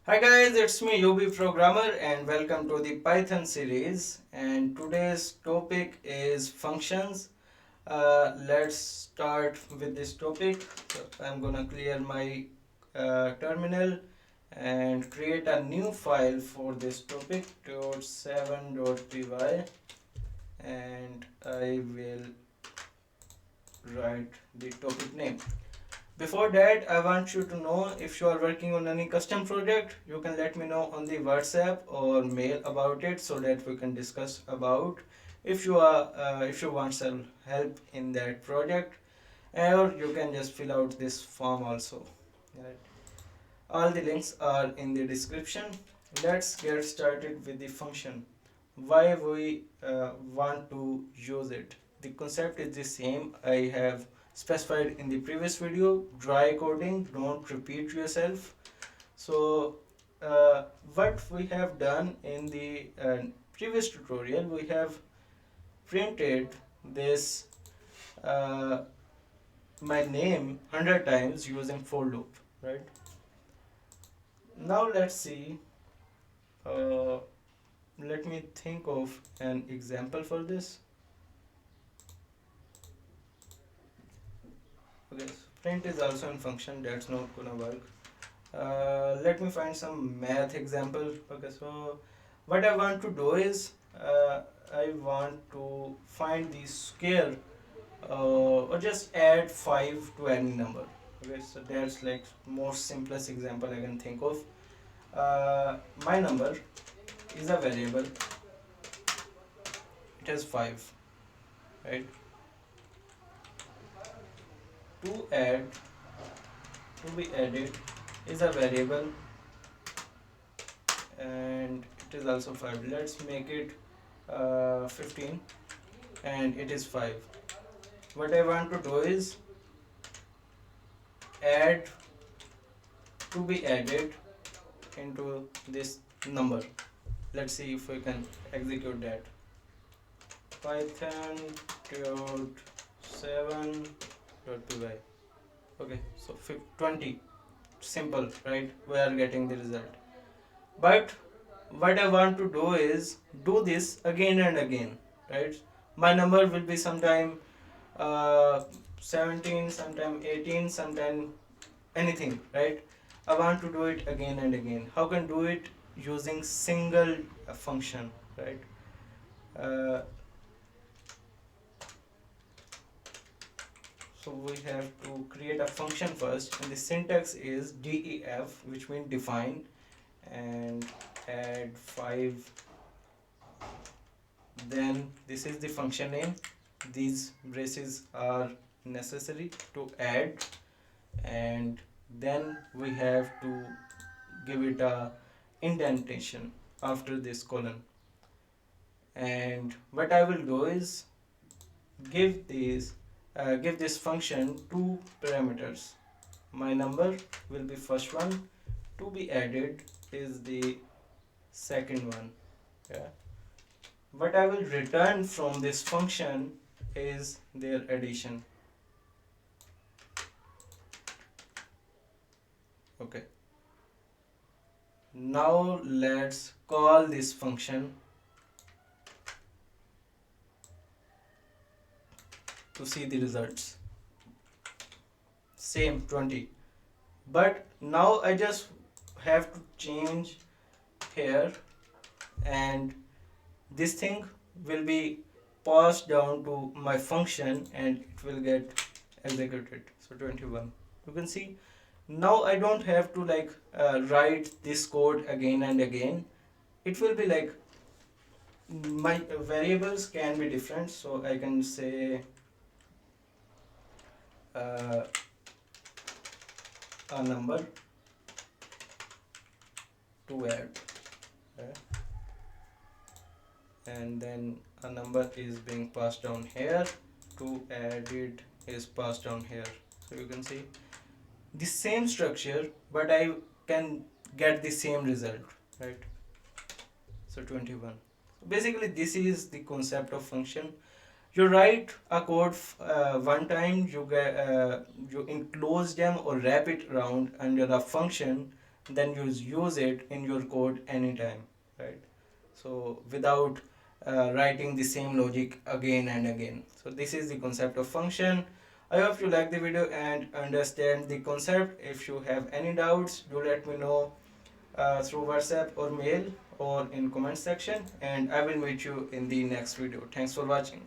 Hi guys, it's me UBprogrammer and welcome to the Python series. And today's topic is functions. Let's start with this topic. So I'm gonna clear my terminal and create a new file for this topic .7.py, and I will write the topic name. Before that, I want you to know if you are working on any custom project, you can let me know on the WhatsApp or mail about it so that we can discuss about if you want some help in that project, or you can just fill out this form also. Right. All the links are in the description. Let's get started with the function. Why we want to use it? The concept is the same I have specified in the previous video. Dry coding, don't repeat yourself. So what we have done in the previous tutorial, we have printed this uh, my name 100 times using for loop, right? Now let's see, uh, let me think of an example for this. Okay, so print is also a function, that's not gonna work. Let me find some math example. Okay, so what I want to do is I want to find the square, or just add 5 to any number. Okay, so that's like most simplest example I can think of. My number is a variable, it has 5, right? To add, to be added is a variable, and it is also 5. Let's make it 15, and it is 5. What I want to do is add to be added into this number. Let's see if we can execute that. Python 7.py. Okay, so 20. Simple, right? We are getting the result. But what I want to do is do this again and again, right? My number will be sometime uh, 17, sometime 18, sometime anything, right? I want to do it again and again. How can do it? Using single function, right? uh, so we have to create a function first, and the syntax is def, which means define, and add 5. Then this is the function name. These braces are necessary to add, and then we have to give it a indentation after this colon. And what I will do is give this function two parameters. My number will be first one, to be added is the second one. Yeah. What I will return from this function is their addition. Okay. Now let's call this function to see the results. Same 20. But now I just have to change here, and this thing will be passed down to my function and it will get executed. So 21. You can see now I don't have to like write this code again and again. It will be like my variables can be different, so I can say uh, a number to add, okay? And then a number is being passed down here, to added is passed down here. So you can see the same structure, but I can get the same result, right? So 21. Basically this is the concept of function. You write a code one time, you enclose them or wrap it around under a function then you use it in your code anytime, right? So without writing the same logic again and again. So this is the concept of function. I hope you like the video and understand the concept. If you have any doubts, do let me know through WhatsApp or mail or in comment section, and I will meet you in the next video. Thanks for watching.